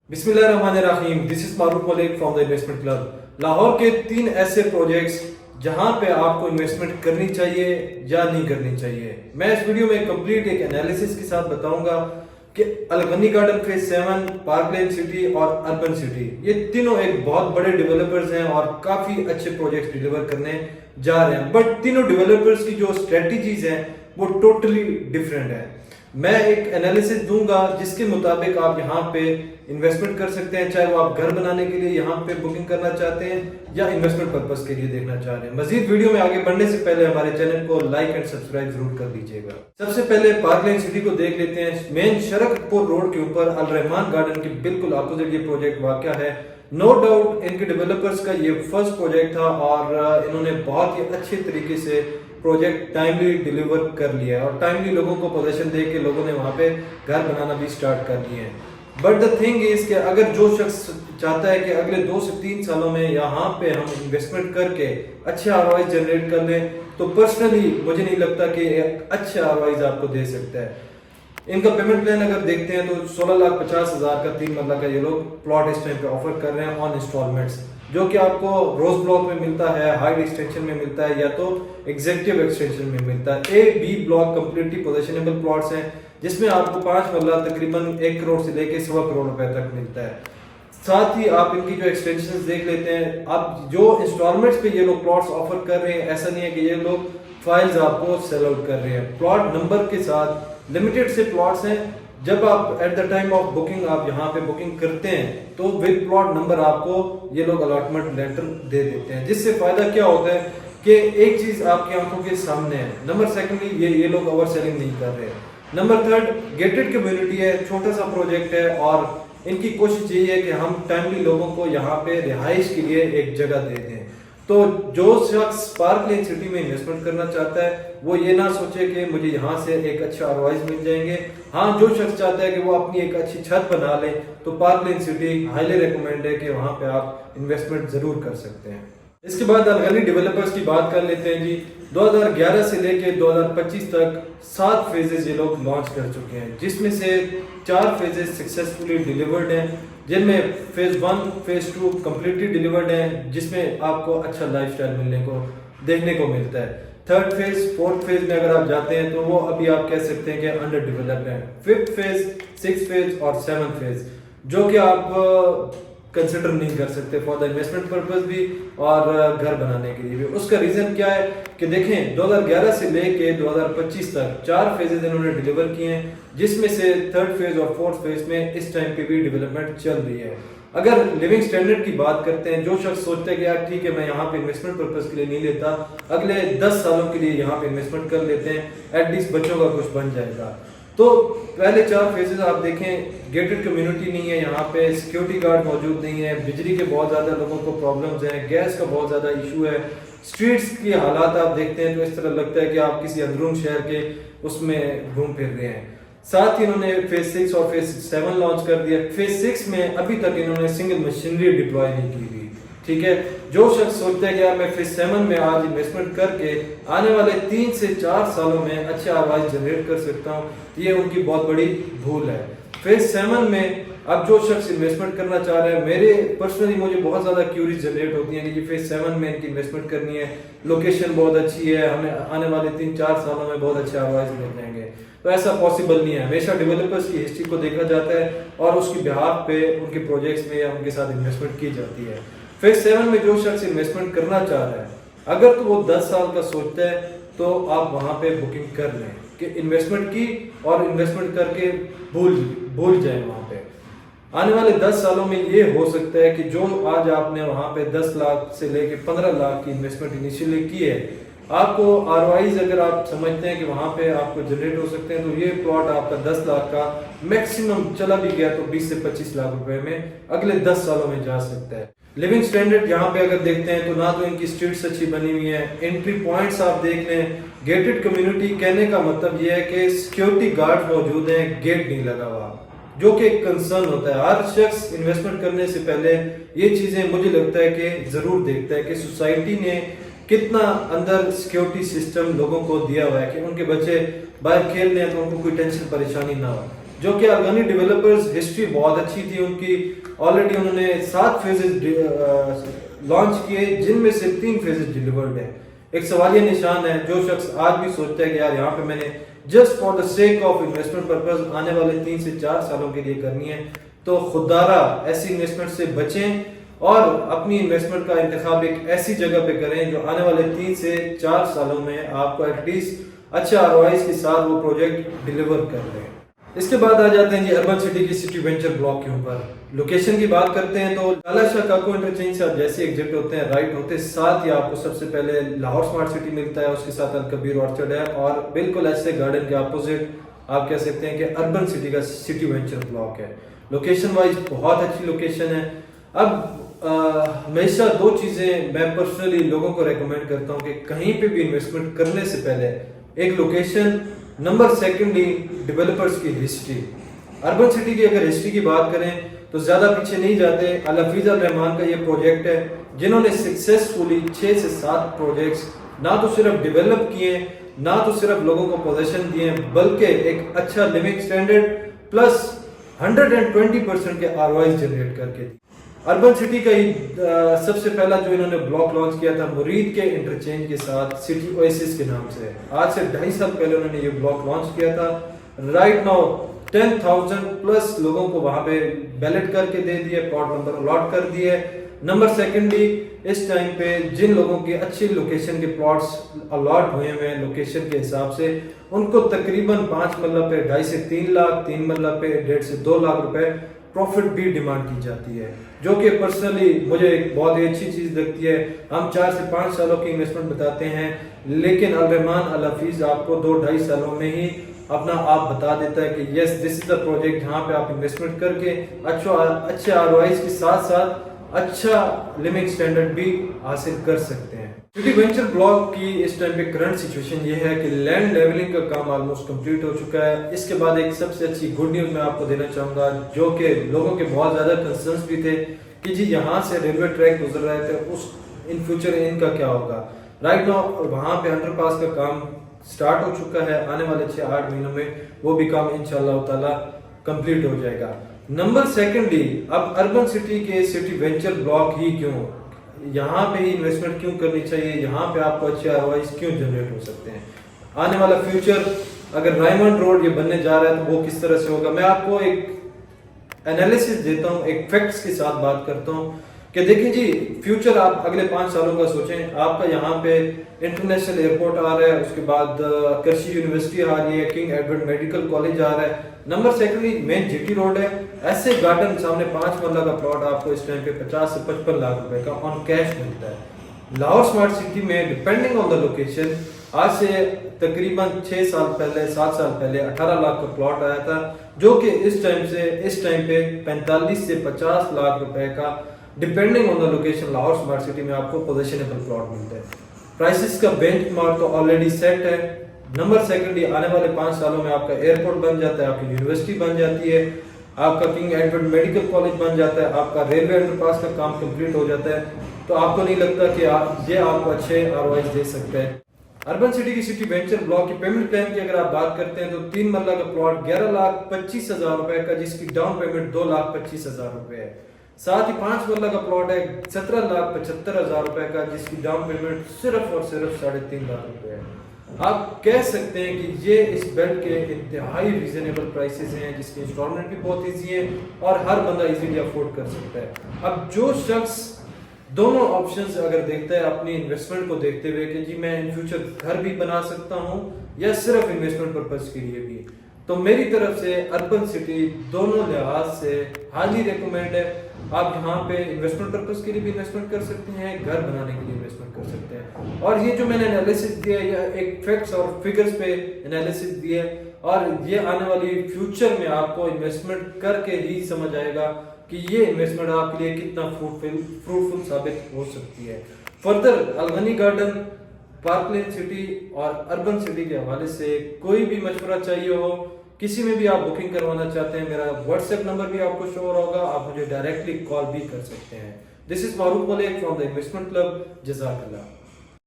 बिस्मिल्लाहिर्रहमानिर्रहीम। This is Maroof Malik from the investment club. Lahore के 3 ऐसे प्रोजेक्ट्स जहां पे आपको इन्वेस्टमेंट करनी चाहिए या नहीं करनी चाहिए। मैं इस वीडियो में कंप्लीट एक एनालिसिस के साथ बताऊंगा कि अलगनी गार्डन फेज 7, पार्क लेन सिटी और अर्बन सिटी, ये तीनों एक बहुत बड़े डेवलपर्स हैं और काफी अच्छे प्रोजेक्ट्स डिलीवर करने जा रहे हैं। बट तीनों डेवलपर्स की जो स्ट्रेटजीज हैं वो टोटली डिफरेंट है। मैं एक एनालिसिस दूंगा जिसके मुताबिक आप यहाँ पे इन्वेस्टमेंट कर सकते हैं, चाहे वो आप घर बनाने के लिए यहाँ पे बुकिंग करना चाहते हैं या इन्वेस्टमेंट पर्पस के लिए देखना चाह रहे हैं। मजीद वीडियो में आगे बढ़ने से पहले हमारे चैनल को लाइक एंड सब्सक्राइब जरूर कर दीजिएगा। सबसे पहले पार्क लेन सिटी को देख लेते हैं। मेन शरकपुर रोड के ऊपर अल रहमान गार्डन के बिल्कुल अपोजिट ये प्रोजेक्ट वाक़या है। नो डाउट इनके डेवलपर्स का ये फर्स्ट प्रोजेक्ट था और इन्होंने बहुत ही अच्छे तरीके से प्रोजेक्ट टाइमली डिलीवर कर लिया है और टाइमली लोगों को पोजीशन दे के लोगों ने वहां पे घर बनाना भी स्टार्ट कर दिए हैं। बट द थिंग इज कि अगर जो शख्स चाहता है कि अगले 2 से 3 सालों में यहाँ पे हम इन्वेस्टमेंट करके अच्छे आरओआई जनरेट कर लें, तो पर्सनली मुझे नहीं लगता कि अच्छे आरओआई आपको दे सकता है। इनका पेमेंट प्लान अगर देखते हैं तो 16,50,000 का 3 मरला का ये लोग प्लॉट इस टाइम पे ऑफर कर रहे हैं ऑन इंस्टॉलमेंट्स, जो कि आपको रोज ब्लॉक में मिलता है, हाइट एक्सटेंशन में मिलता है या तो एग्जीक्यूटिव एक्सटेंशन में मिलता है। A B block completely possessionable plots हैं जिसमें आपको 5 मरला तकरीबन 1 करोड़ से लेके 1.25 करोड़ रुपए तक मिलता है। साथ ही आप इनकी जो एक्सटेंशन देख लेते हैं। आप जो इंस्टॉलमेंट्स पे ये लोग प्लॉट्स ऑफर कर रहे हैं, ऐसा नहीं है कि ये लोग फाइल्स आपको सेल आउट कर रहे हैं। प्लॉट नंबर के साथ लिमिटेड से प्लॉट्स हैं। जब आप at the time of booking आप यहाँ पे बुकिंग करते हैं तो विद प्लॉट नंबर आपको ये लोग अलॉटमेंट लेटर दे देते हैं, जिससे फायदा क्या होता है कि एक चीज आपकी आंखों के सामने है। नंबर सेकंडली ये लोग ओवर सेलिंग नहीं कर रहे हैं। नंबर थर्ड, गेटेड कम्युनिटी है, छोटा सा प्रोजेक्ट है और इनकी कोशिश यही है कि हम टाइमली लोगों को यहाँ पे रिहाइश के लिए एक जगह दे दें। तो जो शख्स पार्क लेन सिटी में इन्वेस्टमेंट करना चाहता है वो ये ना सोचे कि मुझे यहाँ से एक अच्छा आरओआई मिल जाएंगे। हाँ, जो शख्स चाहता है कि वो अपनी एक अच्छी छत बना ले तो पार्क लेन सिटी हाईली रिकमेंड है कि वहाँ पे आप इन्वेस्टमेंट जरूर कर सकते हैं। इसके बाद अलगनी डेवलपर्स की बात कर लेते हैं जी। 2011 से लेके 2025 तक 7 फेजेस ये लोग लॉन्च कर चुके हैं, जिसमें से 4 फेजेस सक्सेसफुली डिलीवर्ड हैं, जिनमें फेज 1 फेज 2 कंप्लीटली डिलीवर्ड हैं, जिसमें आपको अच्छा लाइफस्टाइल मिलने को देखने को मिलता है। थर्ड फेज 4th फेज में अगर आप जाते हैं तो वो अभी आप कह सकते हैं कि अंडर डेवलप्ड है। 5th फेज 6th फेज और 7th फेज जो कि आप कंसिडर नहीं कर सकते फॉर द इन्वेस्टमेंट पर्पस भी और घर बनाने के लिए भी। उसका रीजन क्या है कि देखें 2011 से लेके 2025 तक 4 फेजेस इन्होंने डिलीवर किए हैं, जिसमें से 3rd फेज और 4th फेज में इस टाइम पे भी डेवलपमेंट चल रही है। अगर लिविंग स्टैंडर्ड की बात करते हैं, जो शख्स सोचता है कि यार ठीक है मैं यहाँ पे इन्वेस्टमेंट पर्पस के लिए नहीं लेता, अगले 10 सालों के लिए यहाँ पे इन्वेस्टमेंट कर लेते हैं, एटलीस्ट बच्चों का कुछ बन जाएगा। तो पहले 4 फेजेस आप देखें, गेटेड कम्युनिटी नहीं है, यहाँ पे सिक्योरिटी गार्ड मौजूद नहीं है, बिजली के बहुत ज़्यादा लोगों को प्रॉब्लम्स हैं, गैस का बहुत ज़्यादा इशू है, स्ट्रीट्स की हालात आप देखते हैं तो इस तरह लगता है कि आप किसी अंदरून शहर के उसमें घूम फिर रहे हैं। साथ ही इन्होंने फेज 6 और फेज 7 लॉन्च कर दिया। फेज 6 में अभी तक इन्होंने सिंगल मशीनरी डिप्लॉय नहीं की हुई। ठीक है, जो शख्स सोचता है कि यार मैं फेज 7 में आज इन्वेस्टमेंट करके आने वाले 3 से 4 सालों में अच्छे आरओआई जनरेट कर सकता हूँ, ये उनकी बहुत बड़ी भूल है। फेज 7 में अब जो शख्स इन्वेस्टमेंट करना चाह रहे हैं, मेरे पर्सनली मुझे बहुत ज़्यादा क्यूरीज जनरेट होती हैं कि ये फेज 7 में इनकी इन्वेस्टमेंट करनी है, लोकेशन बहुत अच्छी है, हमें आने वाले 3-4 सालों में बहुत अच्छे आरओआई मिल जाएंगे। तो ऐसा पॉसिबल नहीं है। हमेशा डेवलपर्स की हिस्ट्री को देखा जाता है और उसकी बिहाफ पे उनके प्रोजेक्ट्स में या उनके साथ इन्वेस्टमेंट की जाती है। फेज 7 में जो शख्स इन्वेस्टमेंट करना चाह रहा है, अगर तो वो 10 साल का सोचता है तो आप वहां पे बुकिंग कर लें कि इन्वेस्टमेंट की और इन्वेस्टमेंट करके भूल जाए। वहां पे आने वाले 10 सालों में ये हो सकता है कि जो आज आपने वहां पे 10 लाख से लेके 15 लाख की इन्वेस्टमेंट इनिशियली की है, आपको आरओआईज अगर आप समझते हैं कि वहां पे आपको जनरेट हो सकते हैं, तो ये प्लॉट आपका 10 लाख का मैक्सिमम चला भी गया तो 20 से 25 लाख रुपए में अगले 10 सालों में जा सकता है। लिविंग स्टैंडर्ड यहाँ पे अगर देखते हैं तो ना तो इनकी स्ट्रीट्स अच्छी बनी हुई है, एंट्री पॉइंट्स आप देख लें, गेटेड कम्युनिटी कहने का मतलब ये है कि सिक्योरिटी गार्ड मौजूद हैं, गेट नहीं लगा हुआ, जो कि एक कंसर्न होता है। हर शख्स इन्वेस्टमेंट करने से पहले ये चीजें मुझे लगता है कि जरूर देखता है कि सोसाइटी ने कितना अंदर सिक्योरिटी सिस्टम लोगों को दिया हुआ है कि उनके बच्चे बाहर खेल रहे हैं तो उनको कोई टेंशन परेशानी ना हो। जो कि अफगानी डेवलपर्स हिस्ट्री बहुत अच्छी थी उनकी, ऑलरेडी उन्होंने 7 फेजेस लॉन्च किए जिनमें से 3 फेजेस डिलीवर्ड है। एक सवालिया निशान है, जो शख्स आज भी सोचता है कि यार यहाँ पे मैंने just for the sake of investment purpose आने वाले 3 से 4 सालों के लिए करनी है, तो खुदारा ऐसी इन्वेस्टमेंट से बचें और अपनी इन्वेस्टमेंट का इंतखाब एक ऐसी जगह पे करें जो आने वाले 3 से 4 सालों में आपको एटलीस्ट अच्छे आरओआई के साथ वो प्रोजेक्ट डिलीवर कर रहे हैं। इसके बाद आ जाते हैं जी अर्बन सिटी की सिटी वेंचर ब्लॉक के ऊपर। लोकेशन की बात करते हैं तो लाला शाह काको इंटरचेंज से आप जैसे एग्जिट होते हैं, राइट होते साथ ही आपको सबसे पहले लाहौर स्मार्ट सिटी मिलता है, उसके साथ अल कबीर ऑर्चर्ड है और बिल्कुल ऐसे गार्डन के अपोजिट आप कह सकते हैं कि अर्बन सिटी का सिटी वेंचर ब्लॉक है। लोकेशन वाइज बहुत अच्छी लोकेशन है। अब हमेशा 2 चीजें मैं पर्सनली लोगों को रेकमेंड करता हूं कि कहीं पे भी इन्वेस्टमेंट करने से पहले, एक लोकेशन, नंबर सेकंडली डेवलपर्स की हिस्ट्री। अर्बन सिटी की अगर हिस्ट्री की बात करें तो ज्यादा पीछे नहीं जाते, अल हफीज अल रहमान का ये प्रोजेक्ट है जिन्होंने सक्सेसफुली 6 से 7 प्रोजेक्ट्स ना तो सिर्फ डेवलप किए, ना तो सिर्फ लोगों को पोजीशन दिए, बल्कि एक अच्छा लिविंग स्टैंडर्ड प्लस 120% के आरओआई जनरेट करके। अर्बन सिटी का ही सबसे पहला जो इन्होंने ब्लॉक लॉन्च किया था मुरीद के इंटरचेंज के साथ सिटी ओएसिस के नाम से, आज से 2.5 साल पहले उन्होंने ये ब्लॉक लॉन्च किया था। राइट नाउ 10,000 प्लस लोगों को वहां पे बैलेट करके दे दिए, प्लॉट नंबर अलॉट कर दिए। नंबर सेकंडली इस टाइम पे जिन लोगों के अच्छी लोकेशन के प्लॉट्स अलॉट हुए हैं लोकेशन के हिसाब से, उनको तकरीबन 5 मरला पे 2.5 से 3 लाख, 3 मरला पे 1.5 से 2 लाख रुपए प्रॉफिट भी डिमांड की जाती है, जो कि पर्सनली मुझे एक बहुत ही अच्छी चीज लगती है। हम 4 से 5 सालों की इन्वेस्टमेंट बताते हैं, लेकिन अल रहमान अल हफीज आपको 2-2.5 सालों में ही अपना आप बता देता है कि yes this is the project जहां पे आप इन्वेस्टमेंट करके अच्छे आरओआई के साथ साथ अच्छा लिविंग स्टैंडर्ड भी हासिल कर सकते हैं। सिटी वेंचर ब्लॉक की इस टाइम पे करंट सिचुएशन ये है कि लैंड लेवलिंग का काम ऑलमोस्ट कंप्लीट हो चुका है। इसके बाद एक सबसे अच्छी गुड न्यूज मैं आपको देना चाहूंगा, जो कि लोगों के बहुत ज्यादा कंसर्न्स भी थे कि जी यहाँ से रेलवे ट्रैक गुजर रहे थे, उस इन फ्यूचर इनका क्या होगा। राइट नाउ वहां पे अंडरपास का काम स्टार्ट हो चुका है, आने वाले 6-8 महीनों में वो भी काम इंशाअल्लाह ताला कंप्लीट हो जाएगा। नंबर सेकंडली, अब अर्बन सिटी के सिटी वेंचर ब्लॉक ही क्यों, यहाँ पे ही इन्वेस्टमेंट क्यों करनी चाहिए, यहाँ पे आपको अच्छे आरओआई क्यों जनरेट हो सकते हैं। आने वाला फ्यूचर अगर डायमंड रोड ये बनने जा रहा है तो वो किस तरह से होगा, मैं आपको एक एनालिसिस देता हूँ, एक फैक्ट्स के साथ बात करता हूँ कि देखिए जी फ्यूचर आप अगले 5 सालों का सोचें। आपका यहाँ पे इंटरनेशनल एयरपोर्ट आ रहा है, उसके बाद कृषि यूनिवर्सिटी आ रही है, किंग एडवर्ड मेडिकल कॉलेज आ रहा है। Number secondly main GT road है, ऐसे गार्डन सामने 5 मरला का प्लॉट आपको इस टाइम पे 50 से 55 लाख रुपए का ऑन कैश मिलता है। लाहौर स्मार्ट सिटी में डिपेंडिंग ऑन द लोकेशन आज से तकरीबन 6 साल पहले 7 साल पहले 18 लाख का प्लॉट आया था, जो कि इस टाइम पे 45 से 50 लाख रुपए का depending on the location Lahore smart city में आपको पोजीशनेबल प्लॉट मिलता है। प्राइसेस का बेंचमार्क तो ऑलरेडी सेट है। नंबर सेकंडली आने वाले 5 सालों में आपका एयरपोर्ट बन जाता है, आपकी यूनिवर्सिटी बन जाती है, आपका किंग एडवर्ड मेडिकल कॉलेज बन जाता है, आपका रेलवे अंडरपास का काम कंप्लीट हो जाता है, तो आपको नहीं लगता कि ये आपको अच्छे आरओआई दे सकते हैं। अर्बन सिटी की सिटी वेंचर ब्लॉक की पेमेंट प्लान की अगर आप बात करते हैं तो 3 मरला का प्लॉट 11,25,000 रुपए का, जिसकी डाउन पेमेंट 2,25,000 रुपए है। साथ ही 5 मरला का प्लॉट है 17,75,000 रुपए का, जिसकी डाउन पेमेंट सिर्फ और सिर्फ 3.5 लाख रुपए है। आप कह सकते हैं कि ये इस बेल्ट के इंतहाई रीजनेबल प्राइसेस हैं, जिसकी इंस्टॉलमेंट भी बहुत ईजी है और हर बंदा इजीली अफोर्ड कर सकता है। अब जो शख्स दोनों ऑप्शंस अगर देखता है अपनी इन्वेस्टमेंट को देखते हुए कि जी मैं इन फ्यूचर घर भी बना सकता हूँ या सिर्फ इन्वेस्टमेंट पर्पस के लिए भी, तो मेरी तरफ से अर्बन सिटी दोनों लिहाज से हाईली रिकमेंड है। आप यहाँ पे इन्वेस्टमेंट पर्पस के लिए भी इन्वेस्टमेंट कर सकते हैं, घर बनाने के लिए इन्वेस्टमेंट कर सकते हैं। और ये जो मैंने एनालिसिस दिया है एक फैक्ट्स और फिगर्स पे एनालिसिस दिया है, और ये आने वाली फ्यूचर में आपको इन्वेस्टमेंट करके ही समझ आएगा कि ये इन्वेस्टमेंट आपके लिए कितना फ्रूटफुल साबित हो सकती है। फर्दर अलगनी गार्डन, पार्कलैंड सिटी और अर्बन सिटी के हवाले से कोई भी मशवरा चाहिए हो, किसी में भी आप बुकिंग करवाना चाहते हैं, मेरा व्हाट्सएप नंबर भी आपको शो हो रहा होगा, आप मुझे डायरेक्टली कॉल भी कर सकते हैं। This is Maroof Malik from the investment club. जज़ाकल्लाह।